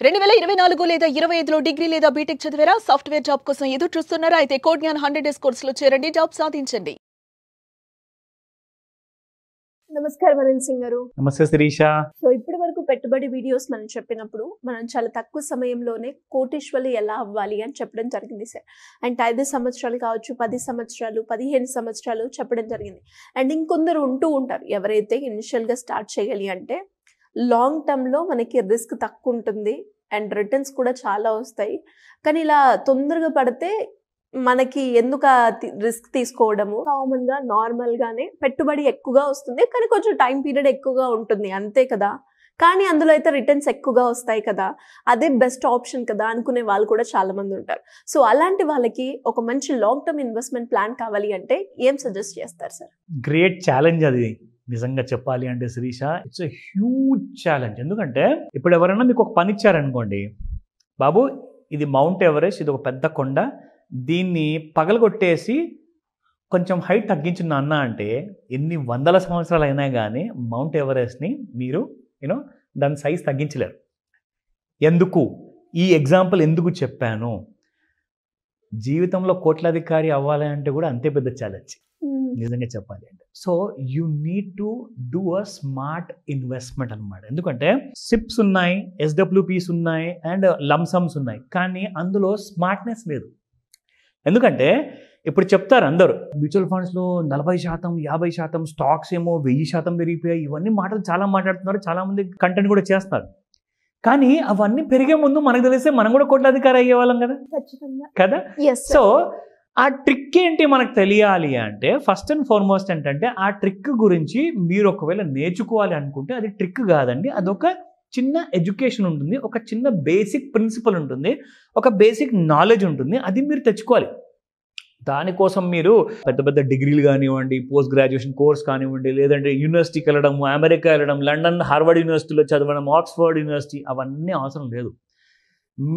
2024 లేదా 25లో డిగ్రీ లేదా బీటెక్ చదివారా? సాఫ్ట్వేర్ జాబ్ కోసం ఎదురు చూస్తున్నారా? అయితే కోడ్ జ్ఞాన్ 100 డేస్ కోర్సులో చేరండి, జాబ్ సాధించండి. నమస్కారం అనిల్ సింగ్ గారు. నమస్తే శిరీష. సో ఇప్పటి వరకు పెట్టుబడి వీడియోస్ మనం చెప్పినప్పుడు మనం చాలా తక్కువ సమయంలోనే కోటీశ్వరులు ఎలా అవ్వాలి అని చెప్పడం జరిగింది సార్. అండ్ 5 సంవత్సరాలు కావచ్చు, 10 సంవత్సరాలు, 15 సంవత్సరాలు చెప్పడం జరిగింది. అండ్ ఇంకొందరు ఉంటూ ఉంటారు, ఎవరైతే ఇనిషియల్గా స్టార్ట్ చేయాలి అంటే లాంగ్ టర్మ్లో మనకి రిస్క్ తక్కువ ఉంటుంది అండ్ రిటర్న్స్ కూడా చాలా వస్తాయి, కానీ ఇలా తొందరగా పడితే మనకి ఎందుకు రిస్క్ తీసుకోవడము, కామన్గా నార్మల్గానే పెట్టుబడి ఎక్కువగా వస్తుంది కానీ కొంచెం టైం పీరియడ్ ఎక్కువగా ఉంటుంది అంతే కదా, కానీ అందులో అయితే రిటర్న్స్ ఎక్కువగా వస్తాయి కదా, అదే బెస్ట్ ఆప్షన్ కదా అనుకునే వాళ్ళు కూడా చాలా మంది ఉంటారు. సో అలాంటి వాళ్ళకి ఒక మంచి లాంగ్ టర్మ్ ఇన్వెస్ట్మెంట్ ప్లాన్ కావాలి అంటే ఏం సజెస్ట్ చేస్తారు సార్? గ్రేట్ ఛాలెంజ్ అది. నిజంగా చెప్పాలి అంటే Shirisha, it's a huge challenge. ఎందుకంటే ఇప్పుడు ఎవరైనా మీకు ఒక పని ఇచ్చారనుకోండి, బాబు ఇది మౌంట్ ఎవరెస్ట్, ఇది ఒక పెద్ద కొండ, దీన్ని పగలగొట్టేసి కొంచెం హైట్ తగ్గించు నాన్న అంటే ఎన్ని వందల సంవత్సరాలు అయినా కానీ మౌంట్ ఎవరెస్ట్ని మీరు దాని సైజ్ తగ్గించలేరు. ఎందుకు ఈ ఎగ్జాంపుల్ ఎందుకు చెప్పాను? జీవితంలో కోట్లాధికారి అవ్వాలి అంటే కూడా అంతే పెద్ద ఛాలెంజ్ నిజంగా చెప్పాలి అంటే. So you need to do a smart investment అనమాట. ఎందుకంటే సిప్స్ ఉన్నాయి, ఎస్డబ్ల్యూపీస్ ఉన్నాయి అండ్ లంసమ్స్ ఉన్నాయి, కానీ అందులో స్మార్ట్నెస్ లేదు. ఎందుకంటే ఇప్పుడు చెప్తారు అందరూ మ్యూచువల్ ఫండ్స్లో 40%, 50%, స్టాక్స్ ఏమో 1000% పెరిగిపోయాయి, ఇవన్నీ మాటలు చాలా మాట్లాడుతున్నారు, చాలామంది కంటెంట్ కూడా చేస్తున్నారు. కానీ అవన్నీ పెరిగే ముందు మనకు తెలిస్తే మనం కూడా కోట్లాధికారి అయ్యేవాళ్ళం కదా కదా. సో ఆ ట్రిక్ ఏంటి మనకు తెలియాలి అంటే ఫస్ట్ అండ్ ఫార్మోస్ట్ ఏంటంటే ఆ ట్రిక్ గురించి మీరు ఒకవేళ నేర్చుకోవాలి అనుకుంటే అది ట్రిక్ కాదండి, అదొక చిన్న ఎడ్యుకేషన్ ఉంటుంది, ఒక చిన్న బేసిక్ ప్రిన్సిపల్ ఉంటుంది, ఒక బేసిక్ నాలెడ్జ్ ఉంటుంది, అది మీరు తెచ్చుకోవాలి. దానికోసం మీరు పెద్ద పెద్ద డిగ్రీలు కానివ్వండి, పోస్ట్ గ్రాడ్యుయేషన్ కోర్స్ కానివ్వండి, లేదంటే యూనివర్సిటీకి వెళ్ళడం, అమెరికా వెళ్ళడం, లండన్ హార్వర్డ్ యూనివర్సిటీలో చదవడం, ఆక్స్ఫర్డ్ యూనివర్సిటీ, అవన్నీ అవసరం లేదు.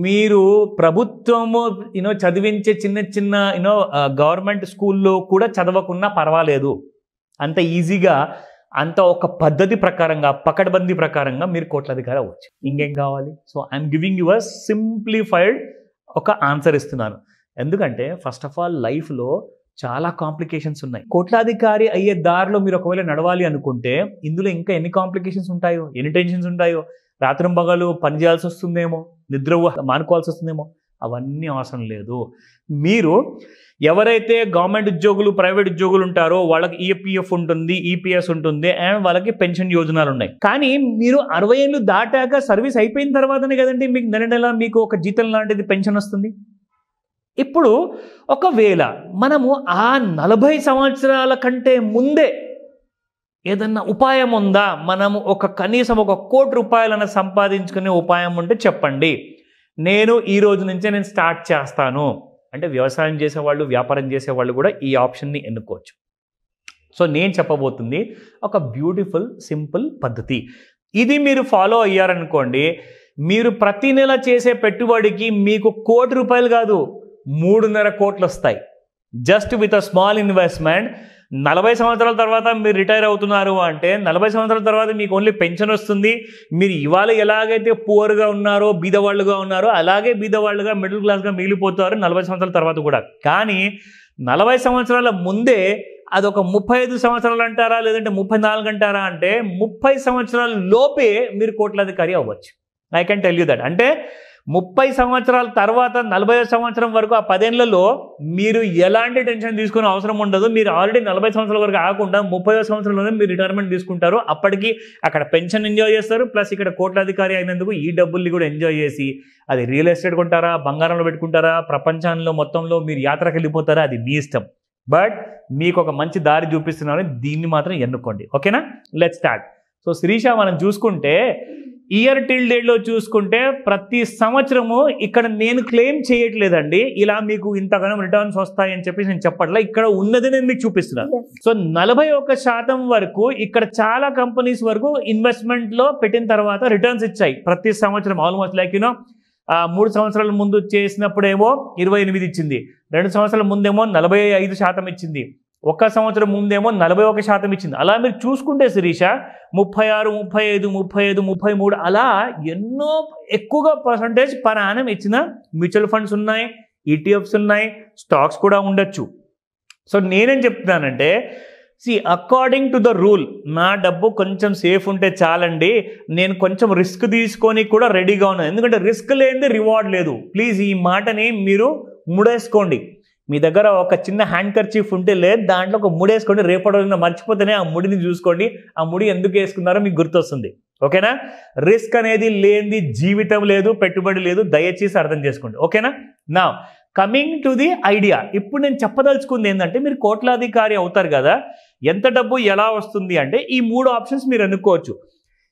మీరు ప్రభుత్వము చదివించే చిన్న చిన్న గవర్నమెంట్ స్కూల్లో కూడా చదవకున్నా పర్వాలేదు, అంత ఈజీగా అంత ఒక పద్ధతి ప్రకారంగా పకడ్బందీ ప్రకారంగా మీరు కోట్లాధికారి అవ్వచ్చు. ఇంకేం కావాలి? So I'm giving you a simplified ఒక ఆన్సర్ ఇస్తున్నాను. ఎందుకంటే ఫస్ట్ ఆఫ్ ఆల్ లైఫ్లో చాలా కాంప్లికేషన్స్ ఉన్నాయి. కోట్లాధికారి అయ్యే దారిలో మీరు ఒకవేళ నడవాలి అనుకుంటే ఇందులో ఇంకా ఎన్ని కాంప్లికేషన్స్ ఉంటాయో, ఎన్ని టెన్షన్స్ ఉంటాయో, రాత్రింబగలు పని చేయాల్సి వస్తుందేమో, నిద్ర మానుకోవాల్సి వస్తుందేమో, అవన్నీ అవసరం లేదు. మీరు ఎవరైతే గవర్నమెంట్ ఉద్యోగులు, ప్రైవేట్ ఉద్యోగులు ఉంటారో వాళ్ళకి ఈపీఎఫ్ ఉంటుంది, ఈపీఎస్ ఉంటుంది అండ్ వాళ్ళకి పెన్షన్ యోజనాలు ఉన్నాయి. కానీ మీరు 60 ఏళ్ళు దాటాక సర్వీస్ అయిపోయిన తర్వాతనే కదండి మీకు నెల నెల మీకు ఒక జీతం లాంటిది పెన్షన్ వస్తుంది. ఇప్పుడు ఒకవేళ మనము ఆ 40 సంవత్సరాల కంటే ముందే ఏదన్నా ఉపాయం ఉందా, మనము కనీసం 1 కోటి రూపాయలను సంపాదించుకునే ఉపాయం ఉంటే చెప్పండి, నేను ఈ రోజు నుంచే నేను స్టార్ట్ చేస్తాను అంటే వ్యవసాయం చేసేవాళ్ళు, వ్యాపారం చేసేవాళ్ళు కూడా ఈ ఆప్షన్ని ఎన్నుకోవచ్చు. సో నేను చెప్పబోతుంది ఒక బ్యూటిఫుల్ సింపుల్ పద్ధతి. ఇది మీరు ఫాలో అయ్యారనుకోండి, మీరు ప్రతి నెల చేసే పెట్టుబడికి మీకు 1 కోటి రూపాయలు కాదు 3.5 కోట్లు వస్తాయి. Just with a small investment. 40 సంవత్సరాల తర్వాత మీరు రిటైర్ అవుతున్నారు అంటే 40 సంవత్సరాల తర్వాత మీకు ఓన్లీ పెన్షన్ వస్తుంది. మీరు ఇవాళ ఎలాగైతే పూర్గా ఉన్నారో, బీదవాళ్ళుగా ఉన్నారో, అలాగే బీదవాళ్ళుగా మిడిల్ క్లాస్గా మిగిలిపోతారు 40 సంవత్సరాల తర్వాత కూడా. కానీ 40 సంవత్సరాల ముందే అదొక 35 సంవత్సరాలు అంటారా, లేదంటే 34 అంటారా అంటే 30 సంవత్సరాల లోపే మీరు కోట్లాధికారి అవ్వచ్చు. I can tell you that. అంటే 30 సంవత్సరాల తర్వాత 40 సంవత్సరం వరకు ఆ 10 ఏళ్లలో మీరు ఎలాంటి టెన్షన్ తీసుకునే అవసరం ఉండదు. మీరు ఆల్రెడీ 40 సంవత్సరాల వరకు ఆకుండా 30వ సంవత్సరంలోనే మీరు రిటైర్మెంట్ తీసుకుంటారు. అప్పటికి అక్కడ పెన్షన్ ఎంజాయ్ చేస్తారు, ప్లస్ ఇక్కడ కోట్లాధికారి అయినందుకు ఈ డబ్బుల్ని కూడా ఎంజాయ్ చేసి అది రియల్ ఎస్టేట్ కొంటారా, బంగారంలో పెట్టుకుంటారా, ప్రపంచంలో మొత్తంలో మీరు యాత్రకు వెళ్ళిపోతారా, అది మీ ఇష్టం. బట్ మీకు ఒక మంచి దారి చూపిస్తున్నాను, దీన్ని మాత్రం ఎన్నుకోండి. ఓకేనా? Let's start. సో శిరీష, మనం చూసుకుంటే ఇయర్ టిల్ డేట్లో చూసుకుంటే ప్రతి సంవత్సరము ఇక్కడ నేను క్లెయిమ్ చేయట్లేదండి ఇలా మీకు ఇంతగానో రిటర్న్స్ వస్తాయని చెప్పి నేను చెప్పట్లా, ఇక్కడ ఉన్నది నేను మీకు చూపిస్తున్నాను. సో 41% వరకు ఇక్కడ చాలా కంపెనీస్ వరకు ఇన్వెస్ట్మెంట్లో పెట్టిన తర్వాత రిటర్న్స్ ఇచ్చాయి ప్రతి సంవత్సరం. ఆల్మోస్ట్ లైక్ 3 సంవత్సరాల ముందు చేసినప్పుడేమో 28 ఇచ్చింది, 2 సంవత్సరాల ముందేమో 45% ఇచ్చింది, ఒక సంవత్సరం ముందేమో 41% ఇచ్చింది. అలా మీరు చూసుకుంటే శిరీష 36, 35, 35, 33 అలా ఎన్నో ఎక్కువగా పర్సంటేజ్ పర్ యానం ఇచ్చిన మ్యూచువల్ ఫండ్స్ ఉన్నాయి, ఈటీఎఫ్స్ ఉన్నాయి, స్టాక్స్ కూడా ఉండొచ్చు. సో నేనేం చెప్తున్నానంటే అకార్డింగ్ టు ద రూల్ నా డబ్బు కొంచెం సేఫ్ ఉంటే చాలండి, నేను కొంచెం రిస్క్ తీసుకొని కూడా రెడీగా ఉన్నాను. ఎందుకంటే రిస్క్ లేనిదే రివార్డ్ లేదు. ప్లీజ్ ఈ మాటని మీరు ముడేసుకోండి. మీ దగ్గర ఒక చిన్న హ్యాండ్ కర్చీఫ్ ఉంటే లేదు, దాంట్లో ఒక ముడి వేసుకోండి. రేపటి రోజున మర్చిపోతేనే ఆ ముడిని చూసుకోండి, ఆ ముడి ఎందుకు వేసుకున్నారో మీకు గుర్తొస్తుంది. ఓకేనా? రిస్క్ అనేది లేనిది జీవితం లేదు, పెట్టుబడి లేదు. దయచేసి అర్థం చేసుకోండి. ఓకేనా? నా కమింగ్ టు ది ఐడియా. ఇప్పుడు నేను చెప్పదలుచుకుంది ఏంటంటే మీరు కోట్లాధికారి అవుతారు కదా, ఎంత డబ్బు ఎలా వస్తుంది అంటే ఈ 3 ఆప్షన్స్ మీరు అనుకోవచ్చు.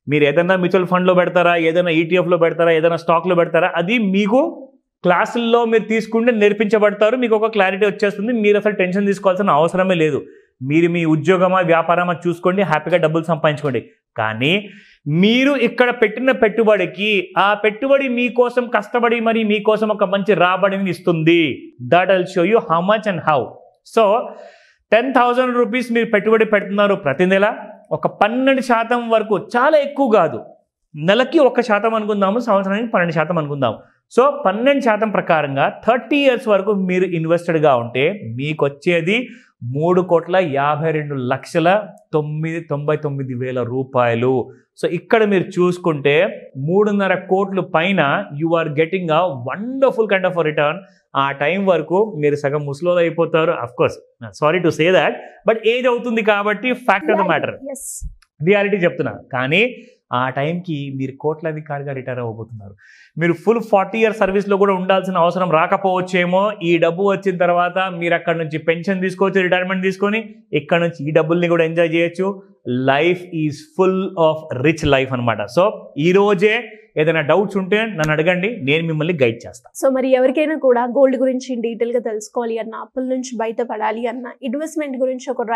మీరు ఏదైనా మ్యూచువల్ ఫండ్లో పెడతారా, ఏదైనా ఈటీఎఫ్లో పెడతారా, ఏదైనా స్టాక్లో పెడతారా, అది మీకు క్లాసుల్లో మీరు తీసుకుంటే నేర్పించబడతారు. మీకు ఒక క్లారిటీ వచ్చేస్తుంది. మీరు అసలు టెన్షన్ తీసుకోవాల్సిన అవసరమే లేదు. మీరు మీ ఉద్యోగమా వ్యాపారమా చూసుకోండి, హ్యాపీగా డబ్బులు సంపాదించుకోండి. కానీ మీరు ఇక్కడ పెట్టిన పెట్టుబడికి ఆ పెట్టుబడి మీకోసం కష్టపడి మరి మీకోసం ఒక మంచి రాబడిని ఇస్తుంది. That will show you how much and how. So 10,000 rupees మీరు పెట్టుబడి పెడుతున్నారు ప్రతి నెల, ఒక 12% వరకు, చాలా ఎక్కువ కాదు, నెలకి 1% అనుకుందాము, సంవత్సరానికి 12% అనుకుందాము. సో 12% ప్రకారంగా 30 years వరకు మీరు ఇన్వెస్టెడ్గా ఉంటే మీకు వచ్చేది 3,52,99,000 రూపాయలు. సో ఇక్కడ మీరు చూసుకుంటే 3.5 కోట్ల పైన you are getting a wonderful kind of return. ఆ టైం వరకు మీరు సగం ముసలోళ్ళు అయిపోతారు. Of course sorry to say that, but age అవుతుంది కాబట్టి fact of the matter, reality చెప్తున్నా. కానీ ఆ టైంకి మీరు కోట్లాధికారిగా రిటైర్ అవ్వబోతున్నారు. మీరు ఫుల్ 40 years సర్వీస్లో కూడా ఉండాల్సిన అవసరం రాకపోవచ్చేమో. ఈ డబ్బు వచ్చిన తర్వాత మీరు అక్కడ నుంచి పెన్షన్ తీసుకోవచ్చు, రిటైర్మెంట్ తీసుకొని ఇక్కడ నుంచి ఈ డబ్బుల్ని కూడా ఎంజాయ్ చేయొచ్చు. Life is full of rich life అనమాట. సో ఈ రోజే ఏదైనా డౌట్స్ ఉంటే నన్ను అడగండి, నేను మిమ్మల్ని గైడ్ చేస్తాను. సో మరి ఎవరికైనా కూడా గోల్డ్ గురించి డీటెయిల్గా తెలుసుకోవాలి అన్న, అప్పుల నుంచి బయటపడాలి అన్న, ఇన్వెస్ట్మెంట్ గురించి ఒక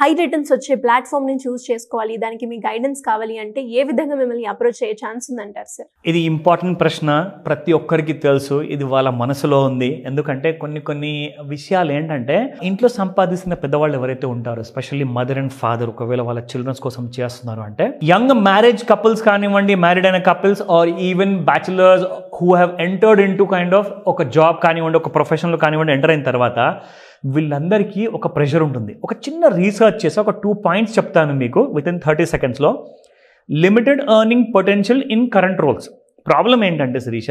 హై రిటర్న్స్ వచ్చే ప్లాట్ఫామ్ ని చూస్ చేసుకోవాలి, దానికి మీ గైడెన్స్ కావాలి అంటే ఏ విధంగా మిమ్మల్ని అప్రోచ్ అయ్యే ఛాన్స్ ఉందంటారు సార్? ఇది ఇంపార్టెంట్ ప్రశ్న. ప్రతి ఒక్కరికి తెలుసు, ఇది వాళ్ళ మనసులో ఉంది. ఎందుకంటే కొన్ని విషయాలు ఏంటంటే ఇంట్లో సంపాదిస్తున్న పెద్దవాళ్ళు ఎవరైతే ఉంటారో, ఎస్పెషల్లీ మదర్ అండ్ ఫాదర్, ఒకవేళ వాళ్ళ చిల్డ్రన్స్ కోసం చేస్తున్నారు అంటే, యంగ్ మ్యారేజ్ కపుల్స్ కానివ్వండి, మ్యారీడ్ అయిన couples or even bachelors who have entered in to kind of ఒక జాబ్ కానివ్వండి, ఒక ప్రొఫెషన్లో కానివ్వండి ఎంటర్ అయిన తర్వాత వీళ్ళందరికీ ఒక ప్రెషర్ ఉంటుంది. ఒక చిన్న రీసెర్చ్ చేసి ఒక 2 points చెప్తాను మీకు విత్ ఇన్ 30 secondsలో. Limited earning potential in current roles. Problem ఏంటంటే శిరీష,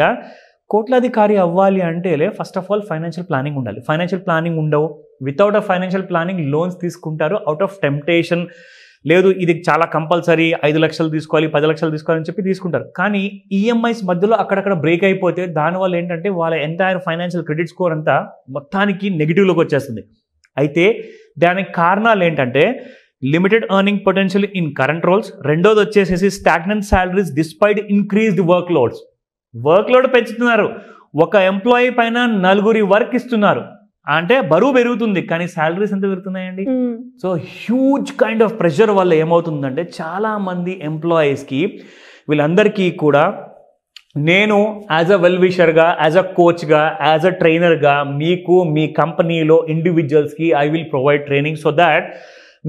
కోట్లాధికారి అవ్వాలి అంటే first of all financial planning ఉండాలి. ఫైనాన్షియల్ ప్లానింగ్ ఉండవు. Without a financial planning loans తీసుకుంటారు అవుట్ ఆఫ్ టెంప్టేషన్. లేదు ఇది చాలా కంపల్సరీ, 5 లక్షలు తీసుకోవాలి, 10 లక్షలు తీసుకోవాలని చెప్పి తీసుకుంటారు. కానీ ఈఎంఐస్ మధ్యలో అక్కడక్కడ బ్రేక్ అయిపోతే దానివల్ల ఏంటంటే వాళ్ళ ఎంటైర్ ఫైనాన్షియల్ క్రెడిట్ స్కోర్ అంతా మొత్తానికి నెగిటివ్లోకి వచ్చేస్తుంది. అయితే దానికి కారణాలు ఏంటంటే limited earning potential in current roles, రెండోది వచ్చేసేసి stagnant salaries despite increased work loads. Work load పెంచుతున్నారు, ఒక ఎంప్లాయీ పైన 4 వర్క్ ఇస్తున్నారు అంటే బరువు పెరుగుతుంది, కానీ శాలరీస్ ఎంత పెరుగుతున్నాయండి? So huge kind of pressure వల్ల ఏమవుతుందంటే చాలా మంది ఎంప్లాయీస్కి, వీళ్ళందరికీ కూడా నేను యాజ్ అ వెల్ విషర్గా, యాజ్ అ కోచ్గా, యాజ్ అ ట్రైనర్గా మీకు మీ కంపెనీలో ఇండివిజువల్స్కి I will provide training so that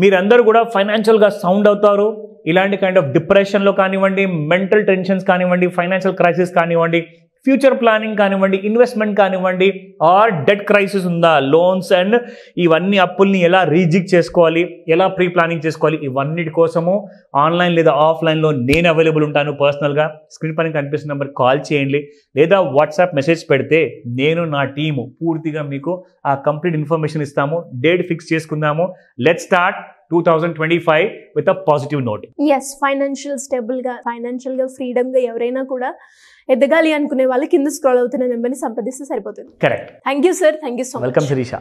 మీరందరూ కూడా ఫైనాన్షియల్గా సౌండ్ అవుతారు. ఇలాంటి కైండ్ ఆఫ్ డిప్రెషన్లో కానివ్వండి, మెంటల్ టెన్షన్స్ కానివ్వండి, ఫైనాన్షియల్ క్రైసిస్ కానివ్వండి, ఫ్యూచర్ ప్లానింగ్ కానివ్వండి, ఇన్వెస్ట్మెంట్ కానివ్వండి, ఆర్ డెట్ క్రైసిస్ ఉందా, లోన్స్ అండ్ ఇవన్నీ అప్పుల్ని ఎలా రీజిక్ చేసుకోవాలి, ఎలా ప్రీ ప్లానింగ్ చేసుకోవాలి, ఇవన్నిటి కోసము ఆన్లైన్ లేదా ఆఫ్లైన్లో నేను అవైలబుల్ ఉంటాను పర్సనల్గా. స్క్రీన్ పైన కనిపిస్తున్న నెంబర్ కాల్ చేయండి లేదా వాట్సాప్ మెసేజ్ పెడితే నేను నా టీము పూర్తిగా మీకు ఆ కంప్లీట్ ఇన్ఫర్మేషన్ ఇస్తాము. డేట్ ఫిక్స్ చేసుకుందాము. Let's start 2025 with a positive note. Yes, financial స్టేబుల్గా, ఫైనాన్షియల్గా ఫ్రీడమ్గా ఎవరైనా కూడా ఎదగాలి అనుకునే వాళ్ళు కింద స్క్రోల్ అవుతున్న నెంబర్ని సంప్రదిస్తే సరిపోతుంది. Correct. Thank you sir, thank you so much. Welcome Sirisha.